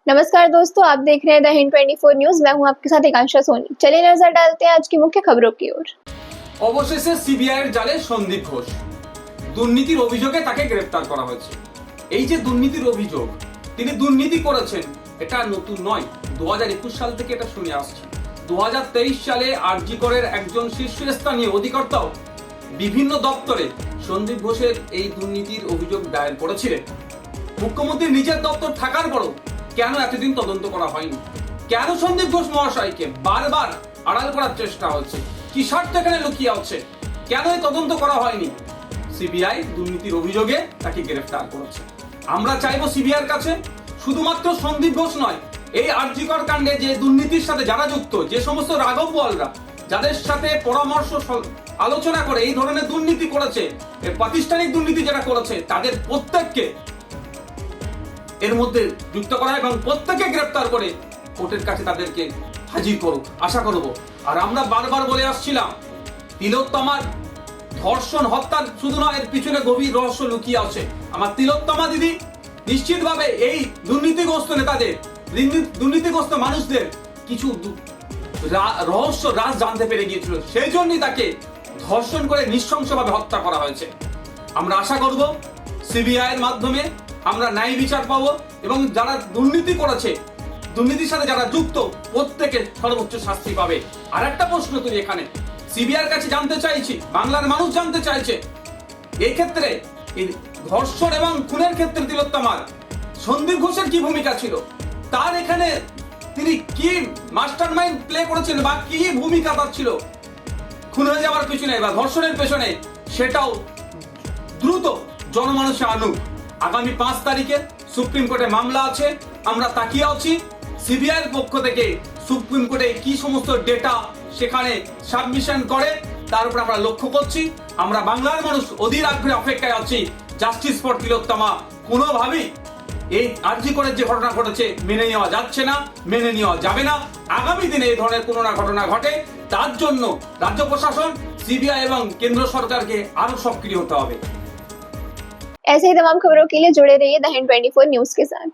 नमस्कार दोस्तों, आप देख रहे हैं द हिंद 24 न्यूज। मैं हूं आपके साथ एकांशा सोनी। चलिए नजर डालते हैं आज की मुख्य खबरों की ओर। অবশেষে সিবিআইয়ের জালে সন্দীপ ঘোষ দুর্নীতির অভিযোগে তাকে গ্রেফতার করা হয়েছে। এই যে দুর্নীতির অভিযোগ, তিনি দুর্নীতি করেছেন, এটা নতুন নয়। 2021 সাল থেকে এটা শুনে আসছি। 2023 সালে আরজি করের একজন শীর্ষস্থানীয় অধিকর্তাও বিভিন্ন দপ্তরে সন্দীপ ঘোষের এই দুর্নীতির অভিযোগ দায়ের করেছিলেন। মুখ্যমন্ত্রী নিজের দপ্তর থাকার পরও কেন এতদিন তদন্ত করা হয়নি? কেন সন্দীপ ঘোষ মহাশয়কে বারবার আড়াল করার চেষ্টা হচ্ছে? কি স্বার্থ এখানে লুকিয়ে আছে? কেন এই তদন্ত করা হয়নি? সিবিআই দুর্নীতির অভিযোগে তাকে গ্রেফতার করেছে। আমরা চাইবো সিবিআইয়ের কাছে শুধুমাত্র সন্দীপ ঘোষ নয়, এই আরজিকর কাণ্ডে যে দুর্নীতির সাথে যারা যুক্ত, যে সমস্ত রাঘব বোয়ালরা যাদের সাথে পরামর্শ আলোচনা করে এই ধরনের দুর্নীতি করেছে, প্রাতিষ্ঠানিক দুর্নীতি যারা করেছে, তাদের প্রত্যেককে এর মধ্যে যুক্ত করা এবং প্রত্যেককে গ্রেফতার করে কোর্টের কাছে তাদেরকে হাজির করুক, আশা করব। আর আমরা বারবার বলে আসছিলাম, তিলোত্তমার ধর্ষণ হত্যার শুধু নয়, এর পিছনে গভীর রহস্য লুকিয়ে আছে। আমার তিলোত্তমা দিদি নিশ্চিতভাবে এই দুর্নীতিগ্রস্ত নেতাদের, দুর্নীতিগ্রস্ত মানুষদের কিছু রহস্য রাজ জানতে পেরে গিয়েছিল, সেই জন্যই তাকে ধর্ষণ করে নৃশংসভাবে হত্যা করা হয়েছে। আমরা আশা করব সিবিআই এর মাধ্যমে আমরা ন্যায় বিচার পাবো এবং যারা দুর্নীতি করেছে, দুর্নীতির সাথে যারা যুক্ত, প্রত্যেকে সর্বোচ্চ শাস্তি পাবে। আর একটা প্রশ্ন তুলি এখানে সিবিআইয়ের কাছে জানতে চাইছি, বাংলার মানুষ জানতে চাইছে, এই ক্ষেত্রে ধর্ষণ এবং খুনের ক্ষেত্রে তিলোত্তমার সন্দীপ ঘোষের কি ভূমিকা ছিল? তার এখানে তিনি কি মাস্টার মাইন্ড প্লে করেছেন বা কি ভূমিকা তার ছিল খুন হয়ে যাওয়ার পেছনে বা ধর্ষণের পেছনে? সেটাও দ্রুত জনমানুষে আনুক। আগামী 5 তারিখে সুপ্রিম কোর্টে মামলা আছে, আমরা তাকিয়ে আছি সিবিআই এর পক্ষ থেকে সুপ্রিম কোর্টে কি সমস্ত ডেটা সেখানে সাবমিশন করে, তার উপর আমরা লক্ষ্য করছি। আমরা বাংলার মানুষ অধীর আগ্রহে অপেক্ষায় আছি। জাস্টিস ফর তিলোত্তমা কোনোভাবেই এই আরজি করের যে ঘটনা ঘটেছে মেনে নেওয়া যাচ্ছে না, মেনে নেওয়া যাবে না। আগামী দিনে এই ধরনের কোনো না ঘটনা ঘটে, তার জন্য রাজ্য প্রশাসন, সিবিআই এবং কেন্দ্র সরকারকে আরো সক্রিয় হতে হবে। ऐसे ही तमाम खबरों के लिए जुड़े रहिए द हिंद 24 न्यूज के साथ।